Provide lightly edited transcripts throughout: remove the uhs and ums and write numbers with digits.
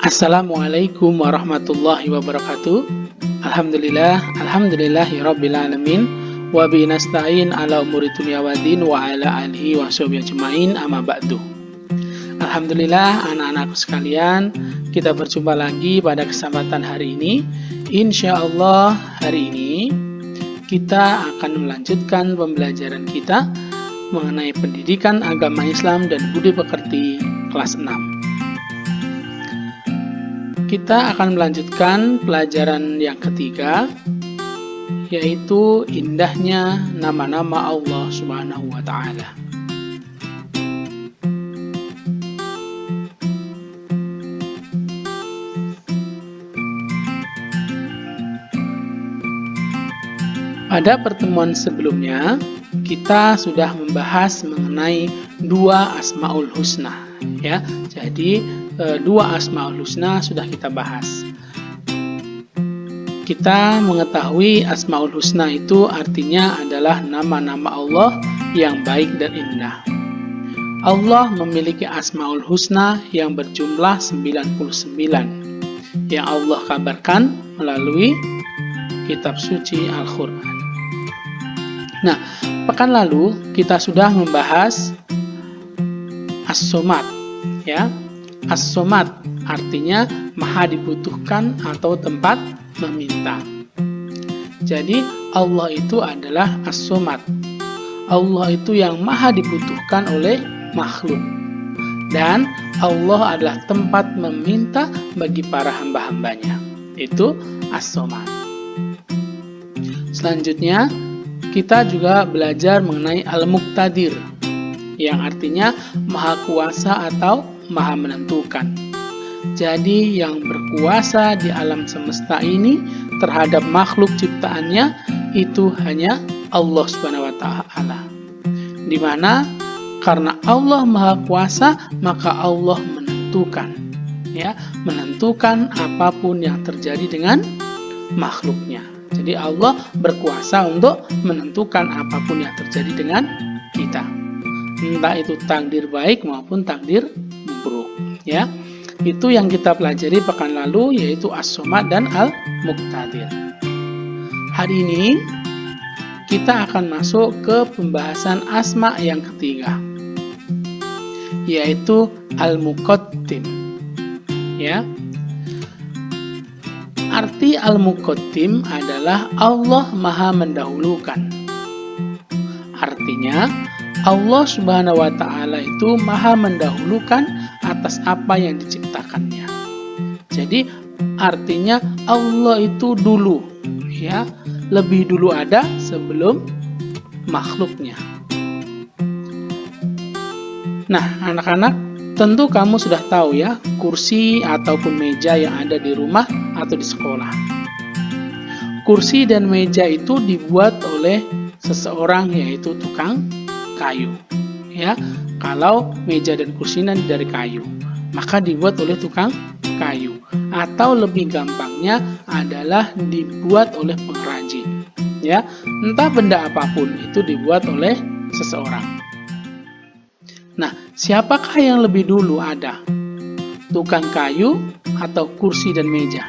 Assalamualaikum warahmatullahi wabarakatuh. Alhamdulillahirabbil alamin wa bihi nasta'in ala umuri dunya waddin wa ala alihi wa sahbihi ajmain amma ba'du. Alhamdulillah anak-anakku sekalian, kita berjumpa lagi pada kesempatan hari ini. Insyaallah hari ini kita akan melanjutkan pembelajaran kita mengenai pendidikan agama Islam dan budi pekerti kelas 6. Kita akan melanjutkan pelajaran yang ketiga, yaitu indahnya nama-nama Allah Subhanahu wa Ta'ala. Pada pertemuan sebelumnya, kita sudah membahas mengenai dua Asmaul Husna, ya. Jadi dua Asmaul Husna sudah kita bahas. Kita mengetahui Asmaul Husna itu artinya adalah nama-nama Allah yang baik dan indah. Allah memiliki Asmaul Husna yang berjumlah 99 yang Allah kabarkan melalui kitab suci Al-Quran. Nah, pekan lalu kita sudah membahas As-Somad, ya. As-Somad artinya maha dibutuhkan atau tempat meminta. Jadi Allah itu adalah As-Somad. Allah itu yang maha dibutuhkan oleh makhluk. Dan Allah adalah tempat meminta bagi para hamba-hambanya. Itu As-Somad. Selanjutnya kita juga belajar mengenai Al-Muqtadir, yang artinya maha kuasa atau maha menentukan. Jadi yang berkuasa di alam semesta ini terhadap makhluk ciptaannya itu hanya Allah Subhanahu wa Ta'ala. Di mana karena Allah maha kuasa, maka Allah menentukan, ya, menentukan apapun yang terjadi dengan makhluknya. Jadi Allah berkuasa untuk menentukan apapun yang terjadi dengan kita, entah itu takdir baik maupun takdir buruk, ya. Itu yang kita pelajari pekan lalu, yaitu As-Somad dan Al-Muqtadir. Hari ini kita akan masuk ke pembahasan asma yang ketiga, yaitu Al-Muqaddim, ya. Arti Al-Muqaddim adalah Allah maha mendahulukan. Artinya Allah Subhanahu wa Ta'ala itu maha mendahulukan atas apa yang diciptakannya. Jadi artinya Allah itu dulu, ya, lebih dulu ada sebelum makhluknya. Nah, anak-anak, tentu kamu sudah tahu, ya, kursi ataupun meja yang ada di rumah atau di sekolah. Kursi dan meja itu dibuat oleh seseorang, yaitu tukang kayu, ya. Kalau meja dan kursi dari kayu, maka dibuat oleh tukang kayu, atau lebih gampangnya adalah dibuat oleh pengrajin, ya. Entah benda apapun itu dibuat oleh seseorang. Nah, siapakah yang lebih dulu ada? Tukang kayu atau kursi dan meja?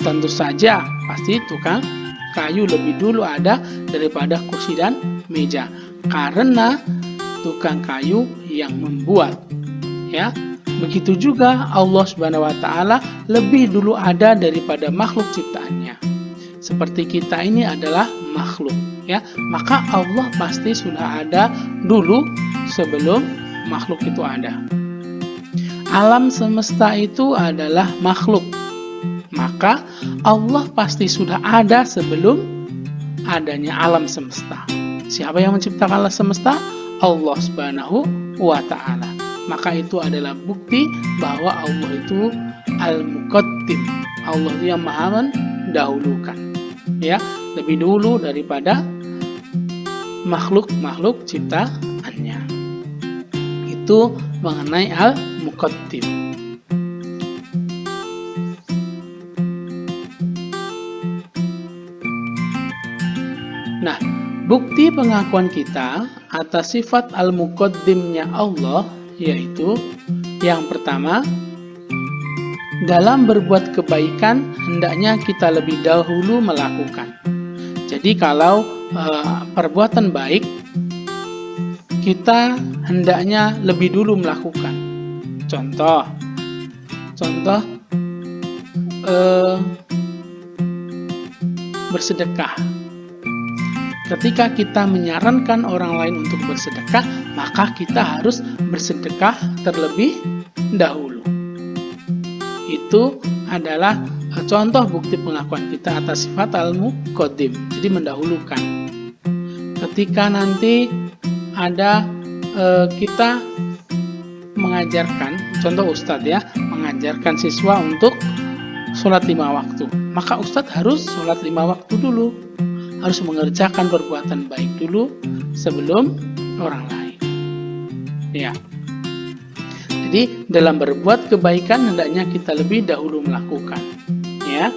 Tentu saja pasti tukang kayu lebih dulu ada daripada kursi dan meja, karena tukang kayu yang membuat, ya. Begitu juga Allah Subhanahu wa Ta'ala lebih dulu ada daripada makhluk ciptaannya. Seperti kita ini adalah makhluk, ya. Maka Allah pasti sudah ada dulu sebelum makhluk itu ada. Alam semesta itu adalah makhluk, maka Allah pasti sudah ada sebelum adanya alam semesta. Siapa yang menciptakan alam semesta? Allah Subhanahu wa Ta'ala. Maka itu adalah bukti bahwa Allah itu Al-Muqaddim. Allah itu yang maha mendahulukan, ya, lebih dulu daripada makhluk-makhluk ciptaannya. Itu mengenai Al-Muqaddim. Nah, bukti pengakuan kita atas sifat Al-Muqaddimnya Allah yaitu yang pertama, dalam berbuat kebaikan hendaknya kita lebih dahulu melakukan. Jadi kalau perbuatan baik kita hendaknya lebih dulu melakukan. Contoh bersedekah. Ketika kita menyarankan orang lain untuk bersedekah, maka kita harus bersedekah terlebih dahulu. Itu adalah contoh bukti pengakuan kita atas sifat al-muqaddim, jadi mendahulukan. Ketika nanti ada kita mengajarkan, contoh ustadz ya, mengajarkan siswa untuk sholat 5 waktu, maka ustadz harus sholat 5 waktu dulu, harus mengerjakan perbuatan baik dulu sebelum orang lain. Ya. Jadi dalam berbuat kebaikan hendaknya kita lebih dahulu melakukan. Ya.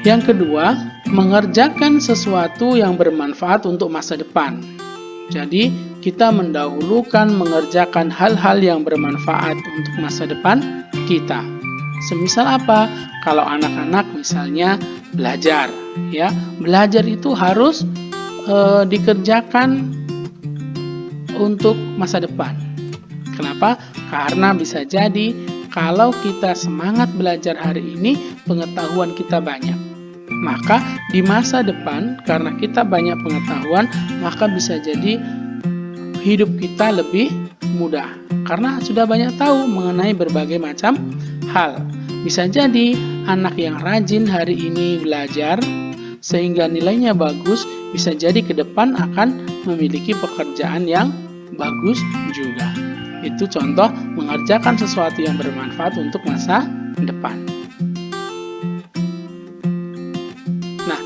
Yang kedua, mengerjakan sesuatu yang bermanfaat untuk masa depan. Jadi kita mendahulukan mengerjakan hal-hal yang bermanfaat untuk masa depan kita. Semisal apa? Kalau anak-anak misalnya belajar, ya, belajar itu harus dikerjakan untuk masa depan. Kenapa? Karena bisa jadi kalau kita semangat belajar hari ini, pengetahuan kita banyak. Maka di masa depan, karena kita banyak pengetahuan, maka bisa jadi hidup kita lebih mudah. Karena sudah banyak tahu mengenai berbagai macam hal. Bisa jadi anak yang rajin hari ini belajar sehingga nilainya bagus, bisa jadi ke depan akan memiliki pekerjaan yang bagus juga. Itu contoh mengerjakan sesuatu yang bermanfaat untuk masa depan. Nah,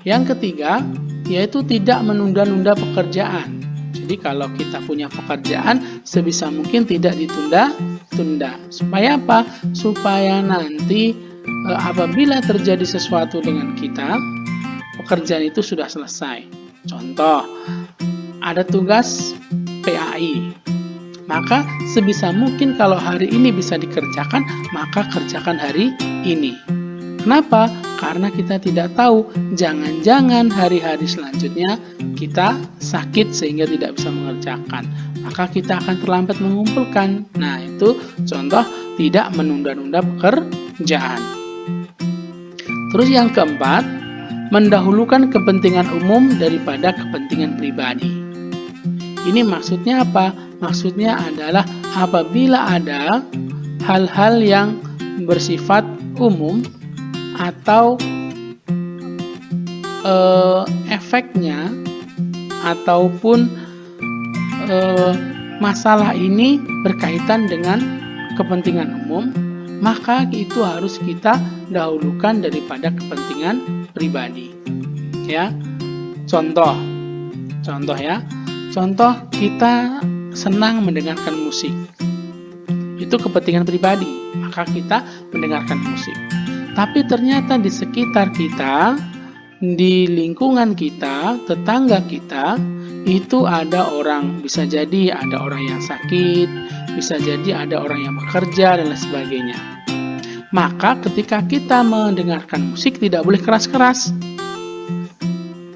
yang ketiga yaitu tidak menunda-nunda pekerjaan. Jadi kalau kita punya pekerjaan, sebisa mungkin tidak ditunda-tunda. Supaya apa? Supaya nanti apabila terjadi sesuatu dengan kita, pekerjaan itu sudah selesai. Contoh, ada tugas PAI. Maka sebisa mungkin kalau hari ini bisa dikerjakan, maka kerjakan hari ini. Kenapa? Karena kita tidak tahu, jangan-jangan hari-hari selanjutnya kita sakit sehingga tidak bisa mengerjakan. Maka kita akan terlambat mengumpulkan. Nah, itu contoh tidak menunda-nunda pekerjaan. Terus yang keempat, mendahulukan kepentingan umum daripada kepentingan pribadi. Ini maksudnya apa? Maksudnya adalah apabila ada hal-hal yang bersifat umum atau efeknya ataupun masalah ini berkaitan dengan kepentingan umum, maka itu harus kita dahulukan daripada kepentingan pribadi. Ya, contoh ya, contoh kita senang mendengarkan musik, itu kepentingan pribadi, maka kita mendengarkan musik. Tapi ternyata di sekitar kita, di lingkungan kita, tetangga kita, itu ada orang, bisa jadi ada orang yang sakit, bisa jadi ada orang yang bekerja, dan lain sebagainya. Maka ketika kita mendengarkan musik tidak boleh keras-keras.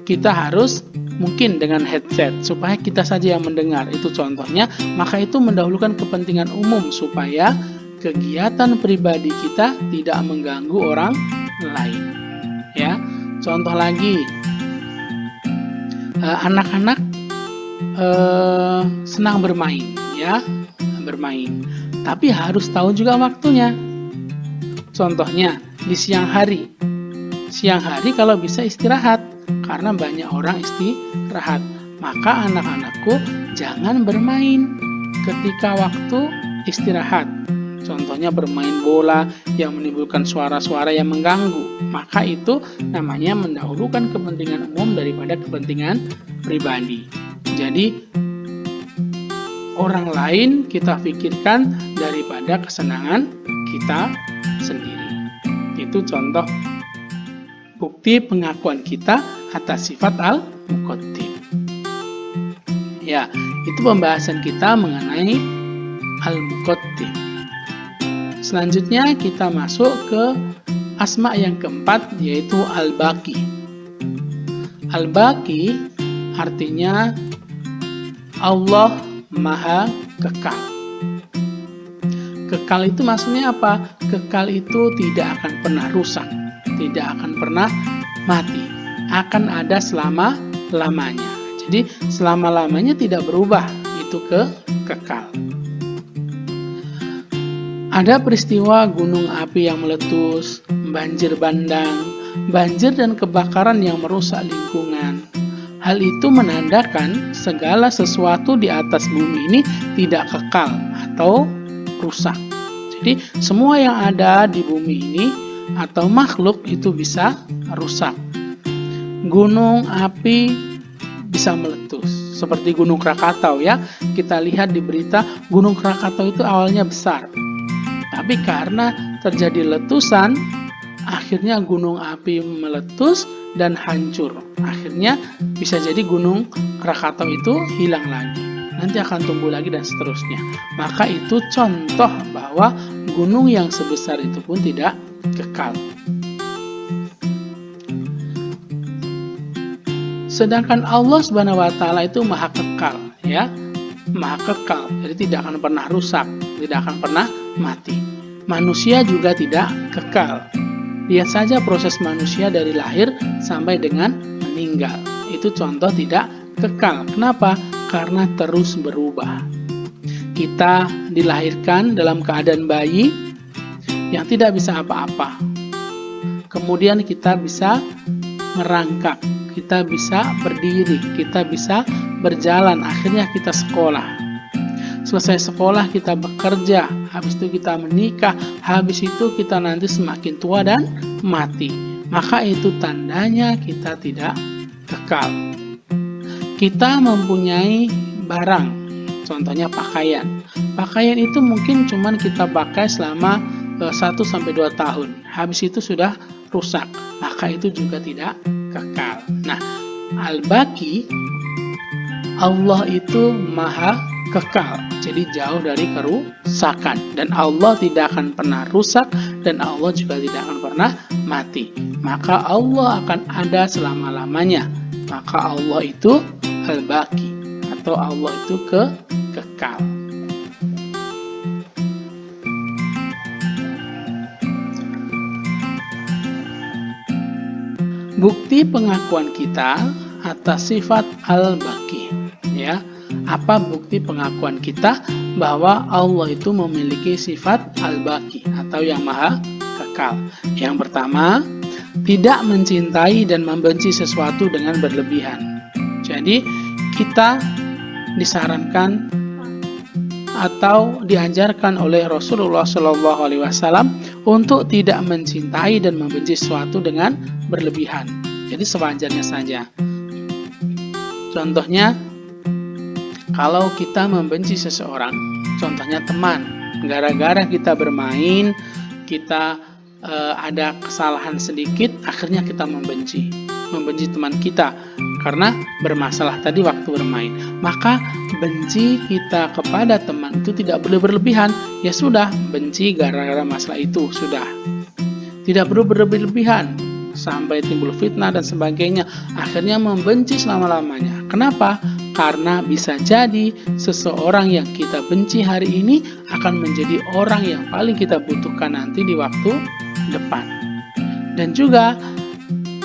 Kita harus mungkin dengan headset, supaya kita saja yang mendengar, itu contohnya. Maka itu mendahulukan kepentingan umum, supaya kegiatan pribadi kita tidak mengganggu orang lain. Ya, contoh lagi, anak-anak senang bermain, ya, bermain. Tapi harus tahu juga waktunya. Contohnya di siang hari. Siang hari kalau bisa istirahat, karena banyak orang istirahat. Maka anak-anakku jangan bermain ketika waktu istirahat. Contohnya bermain bola yang menimbulkan suara-suara yang mengganggu. Maka itu namanya mendahulukan kepentingan umum daripada kepentingan pribadi. Jadi orang lain kita pikirkan daripada kesenangan kita sendiri. Itu contoh bukti pengakuan kita atas sifat al-muqaddim. Ya, itu pembahasan kita mengenai al-muqaddim. Selanjutnya kita masuk ke asma yang keempat, yaitu Al-Baqi. Al-Baqi artinya Allah Maha Kekal. Kekal itu maksudnya apa? Kekal itu tidak akan pernah rusak, tidak akan pernah mati, akan ada selama-lamanya. Jadi selama-lamanya tidak berubah, itu kekal. Ada peristiwa gunung api yang meletus, banjir bandang, banjir dan kebakaran yang merusak lingkungan. Hal itu menandakan segala sesuatu di atas bumi ini tidak kekal atau rusak. Jadi semua yang ada di bumi ini atau makhluk itu bisa rusak. Gunung api bisa meletus, seperti Gunung Krakatau ya. Kita lihat di berita, Gunung Krakatau itu awalnya besar, tapi karena terjadi letusan, akhirnya gunung api meletus dan hancur. Akhirnya bisa jadi Gunung Krakatau itu hilang lagi, nanti akan tumbuh lagi dan seterusnya. Maka itu contoh bahwa gunung yang sebesar itu pun tidak kekal. Sedangkan Allah Subhanahu wa taala itu Maha Kekal, ya. Maha Kekal, jadi tidak akan pernah rusak, tidak akan pernah mati. Manusia juga tidak kekal. Lihat saja proses manusia dari lahir sampai dengan meninggal. Itu contoh tidak kekal. Kenapa? Karena terus berubah. Kita dilahirkan dalam keadaan bayi yang tidak bisa apa-apa. Kemudian kita bisa merangkak, kita bisa berdiri, kita bisa berjalan, akhirnya kita sekolah. Selesai sekolah kita bekerja, habis itu kita menikah, habis itu kita nanti semakin tua dan mati. Maka itu tandanya kita tidak kekal. Kita mempunyai barang, contohnya pakaian. Pakaian itu mungkin cuman kita pakai selama 1-2 tahun, habis itu sudah rusak, maka itu juga tidak kekal. Nah, Al-Baqi, Allah itu Maha Kekal, jadi jauh dari kerusakan, dan Allah tidak akan pernah rusak, dan Allah juga tidak akan pernah mati. Maka Allah akan ada selama-lamanya. Maka Allah itu Al-Baqi, atau Allah itu kekal. Bukti pengakuan kita atas sifat Al-Baqi, ya. Apa bukti pengakuan kita bahwa Allah itu memiliki sifat Al-Baqi atau yang Maha Kekal? Yang pertama, tidak mencintai dan membenci sesuatu dengan berlebihan. Jadi kita disarankan atau diajarkan oleh Rasulullah SAW untuk tidak mencintai dan membenci sesuatu dengan berlebihan. Jadi sewajarnya saja. Contohnya, kalau kita membenci seseorang, contohnya teman, gara-gara kita bermain, kita ada kesalahan sedikit, akhirnya kita membenci teman kita karena bermasalah tadi waktu bermain. Maka benci kita kepada teman itu tidak perlu berlebihan. Ya sudah, benci gara-gara masalah itu sudah. Tidak perlu berlebihan sampai timbul fitnah dan sebagainya. Akhirnya membenci selama-lamanya. Kenapa? Karena bisa jadi seseorang yang kita benci hari ini akan menjadi orang yang paling kita butuhkan nanti di waktu depan. Dan juga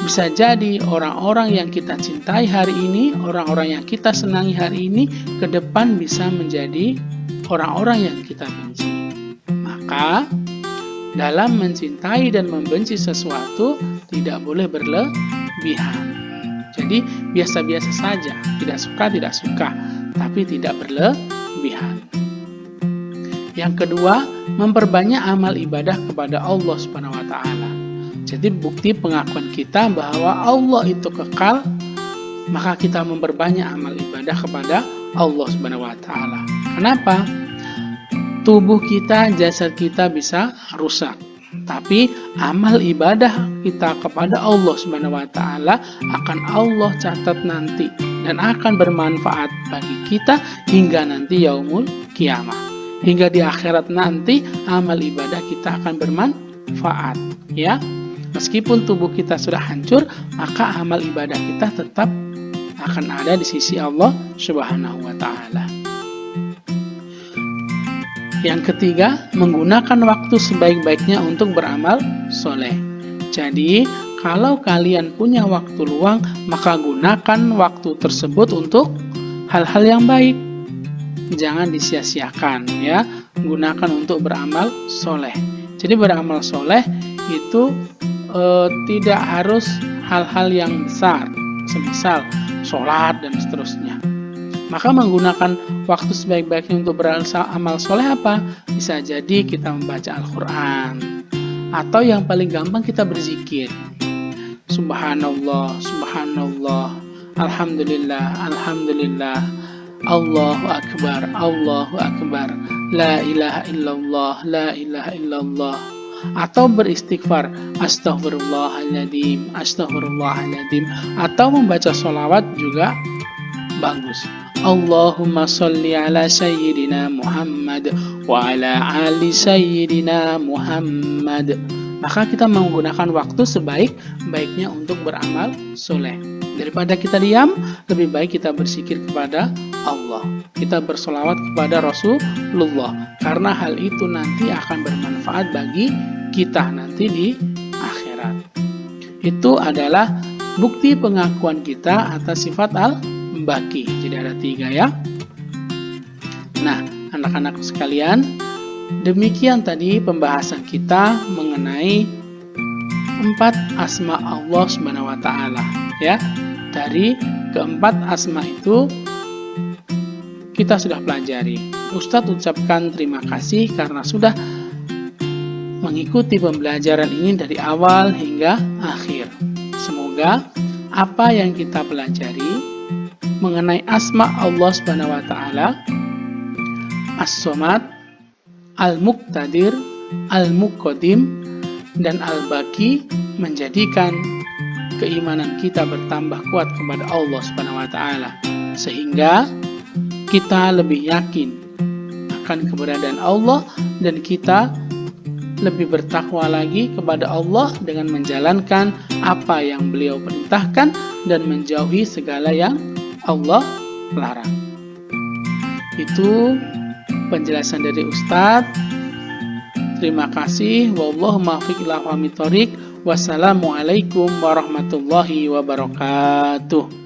bisa jadi orang-orang yang kita cintai hari ini, orang-orang yang kita senangi hari ini, ke depan bisa menjadi orang-orang yang kita benci. Maka dalam mencintai dan membenci sesuatu tidak boleh berlebihan. Jadi biasa-biasa saja, tidak suka, tapi tidak berlebihan. Yang kedua, memperbanyak amal ibadah kepada Allah Subhanahu wa taala. Jadi bukti pengakuan kita bahwa Allah itu kekal, maka kita memperbanyak amal ibadah kepada Allah Subhanahu wa taala. Kenapa? Tubuh kita, jasad kita bisa rusak, tapi amal ibadah kita kepada Allah Subhanahu wa taala akan Allah catat nanti dan akan bermanfaat bagi kita hingga nanti yaumul kiamah. hingga di akhirat nanti amal ibadah kita akan bermanfaat, ya. Meskipun tubuh kita sudah hancur, maka amal ibadah kita tetap akan ada di sisi Allah Subhanahu wa taala. Yang ketiga, menggunakan waktu sebaik-baiknya untuk beramal soleh. Jadi, kalau kalian punya waktu luang, maka gunakan waktu tersebut untuk hal-hal yang baik. Jangan disia-siakan, ya. Gunakan untuk beramal soleh. Jadi beramal soleh itu tidak harus hal-hal yang besar, semisal sholat dan seterusnya. Maka menggunakan waktu sebaik-baiknya untuk beramal soleh apa? Bisa jadi kita membaca Al-Quran, atau yang paling gampang kita berzikir. Subhanallah, Subhanallah, Alhamdulillah, Alhamdulillah, Allahu Akbar, Allahu Akbar, La ilaha illallah, La ilaha illallah. Atau beristighfar, Astaghfirullahaladzim, Astaghfirullahaladzim. Atau membaca sholawat juga bagus. Allahumma sholli ala sayyidina Muhammad wa ala ali sayyidina Muhammad. Maka kita menggunakan waktu sebaik-baiknya untuk beramal soleh. Daripada kita diam, lebih baik kita berzikir kepada Allah. Kita bersolawat kepada Rasulullah. Karena hal itu nanti akan bermanfaat bagi kita nanti di akhirat. Itu adalah bukti pengakuan kita atas sifat al-baqi. Jadi ada 3, ya. Nah, anak-anak sekalian, demikian tadi pembahasan kita mengenai 4 asma Allah Subhanahu wa taala, ya. Dari keempat asma itu kita sudah pelajari. Ustadz ucapkan terima kasih karena sudah mengikuti pembelajaran ini dari awal hingga akhir. Semoga apa yang kita pelajari mengenai asma Allah Subhanahu wa taala, As-Somad, Al-Muqtadir, Al-Muqaddim, dan Al-Baqi menjadikan keimanan kita bertambah kuat kepada Allah Subhanahu wa taala, sehingga kita lebih yakin akan keberadaan Allah dan kita lebih bertakwa lagi kepada Allah dengan menjalankan apa yang Beliau perintahkan dan menjauhi segala yang Allah larang. Itu penjelasan dari Ustadz. Terima kasih. Wallahu muwaffiq ila aqwamit thoriq. Wassalamualaikum warahmatullahi wabarakatuh.